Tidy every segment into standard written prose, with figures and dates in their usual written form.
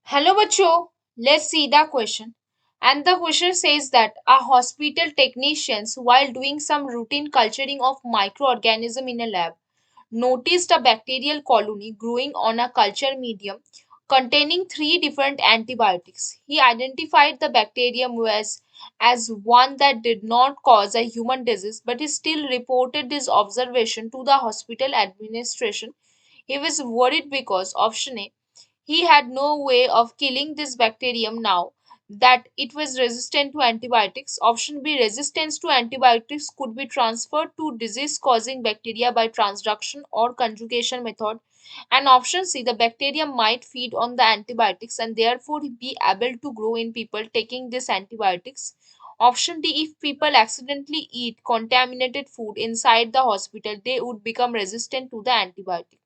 Hello, bachcho. Let's see the question. And the question says that a hospital technicians, while doing some routine culturing of microorganism in a lab, noticed a bacterial colony growing on a culture medium containing three different antibiotics. He identified the bacterium as one that did not cause a human disease, but he still reported this observation to the hospital administration. He was worried because option A, he had no way of killing this bacterium now that it was resistant to antibiotics. Option B, resistance to antibiotics could be transferred to disease causing bacteria by transduction or conjugation method. And option C, the bacterium might feed on the antibiotics and therefore be able to grow in people taking these antibiotics. Option D, if people accidentally eat contaminated food inside the hospital, they would become resistant to the antibiotic.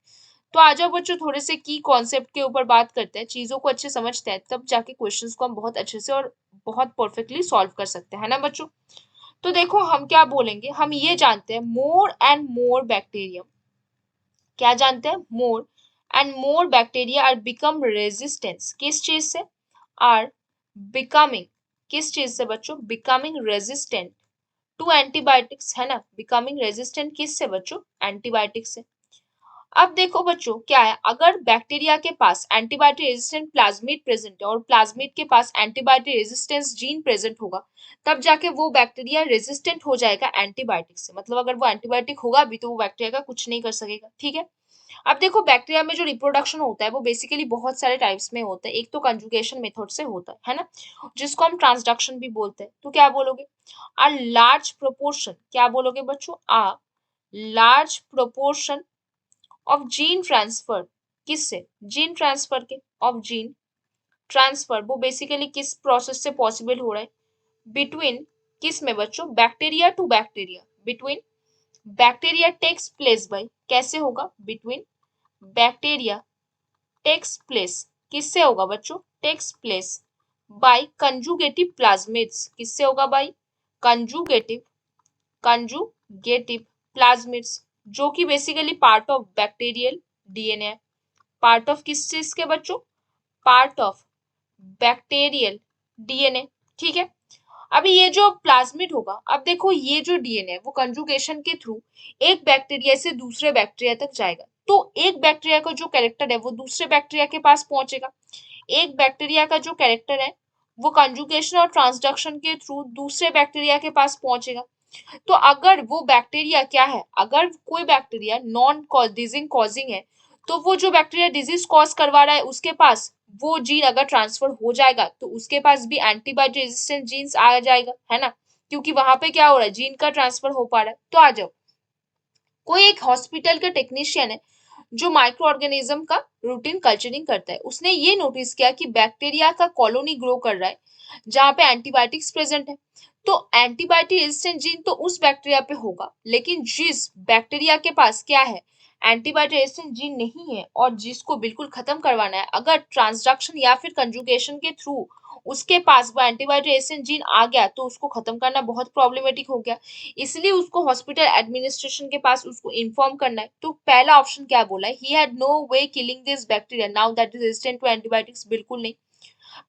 तो आ जाओ बच्चों, थोड़े से की concept के ऊपर बात करते हैं, चीजों को अच्छे समझते हैं, तब जाके क्वेश्चंस को हम बहुत अच्छे से और बहुत परफेक्टली सॉल्व कर सकते हैं, है ना बच्चों। तो देखो हम क्या बोलेंगे, हम ये जानते हैं मोर एंड मोर बैक्टीरियम, क्या जानते हैं, more and more bacteria are become resistance, किस चीज से, आर बिकमिंग, किस चीज से बच्चों, बिकमिंग रेजिस्टेंट टू एंटीबायोटिक्स, है ना, बिकमिंग रेजिस्टेंट किस से बच्चों, एंटीबायोटिक से। अब देखो बच्चों क्या है, अगर बैक्टीरिया के पास एंटीबायोटिक रेजिस्टेंट प्लाज्मिड प्रेजेंट है और प्लाज्मिड के पास एंटीबायोटिक रेजिस्टेंस जीन प्रेजेंट होगा, तब जाके वो बैक्टीरिया रेजिस्टेंट हो जाएगा एंटीबायोटिक से। मतलब अगर वो एंटीबायोटिक होगा भी तो वो बैक्टीरिया का कुछ नहीं कर सकेगा, ठीक है। अब देखो बैक्टीरिया में जो रिप्रोडक्शन होता है वो बेसिकली बहुत सारे टाइप्स में होता है। एक तो कंजुगेशन मेथड से होता है ना, जिसको हम ट्रांसडक्शन भी बोलते हैं। तो क्या बोलोगे, अ लार्ज प्रोपोर्शन, क्या बोलोगे बच्चों, a large proportion of gene transfer, किससे, जीन ट्रांसफर के, ऑफ जीन ट्रांसफर, वो बेसिकली किस प्रोसेस से पॉसिबल हो रहा है, बिटवीन, किस में बच्चों, bacteria to bacteria, between bacteria takes place by, कैसे होगा, बिटवीन बैक्टीरिया टेक्स प्लेस, किससे होगा बच्चों, takes place by conjugative plasmids, किससे होगा बाय कंजुगेटिव, कंजुगेटिव प्लाज्मिड्स, जो कि basically part of bacterial DNA है। पार्ट ऑफ किस चीज के बच्चों, पार्ट ऑफ बैक्टीरियल डीएनए, ठीक है। अभी ये जो प्लाज्मिड होगा, अब देखो ये जो डीएनए है वो कंजुगेशन के थ्रू एक बैक्टीरिया से दूसरे बैक्टीरिया तक जाएगा, तो एक बैक्टीरिया का जो कैरेक्टर है वो दूसरे बैक्टीरिया के पास पहुंचेगा। एक बैक्टीरिया का जो कैरेक्टर है वो कंजुगेशन और ट्रांसडक्शन के थ्रू दूसरे बैक्टीरिया के पास पहुंचेगा। तो अगर वो बैक्टीरिया क्या है, अगर कोई बैक्टीरिया नॉन डिजीज कॉजिंग है, तो वो जो बैक्टीरिया डिजीज कॉज करवा रहा है उसके पास वो जीन अगर ट्रांसफर हो जाएगा तो उसके पास भी एंटीबायोटिक रेजिस्टेंट जीन्स आ जाएगा, है ना, क्योंकि वहां पे क्या हो रहा है, जीन का ट्रांसफर हो पा रहा है। तो आ जाओ, कोई एक हॉस्पिटल का टेक्नीशियन है जो माइक्रो ऑर्गेनिज्म का रूटीन कल्चरिंग करता है, उसने ये नोटिस किया कि बैक्टीरिया का कॉलोनी ग्रो कर रहा है जहां पे एंटीबायोटिक्स प्रेजेंट है। तो एंटीबायोटिक रेजिस्टेंट जीन तो उस बैक्टीरिया पे होगा, लेकिन जिस बैक्टीरिया के पास क्या है, एंटीबायोटिक रेजिस्टेंट जीन नहीं है और जिसको बिल्कुल खत्म करवाना है, अगर ट्रांसडक्शन या फिर कंजुगेशन के थ्रू उसके पास वो एंटीबायोटिक रेजिस्टेंट जीन आ गया तो उसको खत्म करना बहुत प्रॉब्लमेटिक हो गया, इसलिए उसको हॉस्पिटल एडमिनिस्ट्रेशन के पास उसको इन्फॉर्म करना है। तो पहला ऑप्शन क्या बोला है, he had no way killing this bacteria now that is resistant to antibiotics, बिल्कुल नहीं।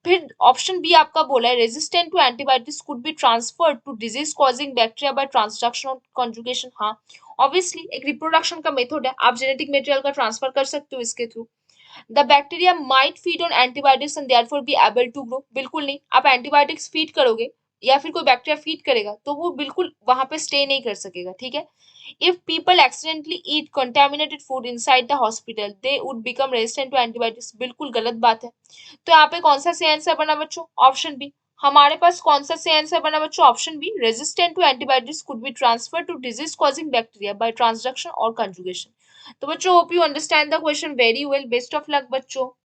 फिर ऑप्शन बी आपका बोला है resistant to antibiotics could be transferred to disease causing bacteria by transduction और कॉन्जुगेशन, हाँ ऑब्वियसली एक रिप्रोडक्शन का मेथड है, आप जेनेटिक मटेरियल का ट्रांसफर कर सकते हो इसके थ्रू। The bacteria might feed on antibiotics and therefore be able to grow, बिल्कुल नहीं, आप एंटीबायोटिक्स फीड करोगे या फिर कोई बैक्टीरिया फीड करेगा तो वो बिल्कुल वहां पे स्टे नहीं कर सकेगा, ठीक है। If people accidentally eat contaminated food inside the hospital they would become resistant to antibiotics, बिल्कुल गलत बात है। तो यहाँ पे कौन सा सही आंसर बना बच्चों, ऑप्शन बी। हमारे पास कौन सा सही आंसर बना बच्चों, option B, resistant to antibiotics could be transfer to disease causing bacteria by transduction और कंजुगेशन। तो बच्चों hope you understand the question very well, best of luck बच्चों।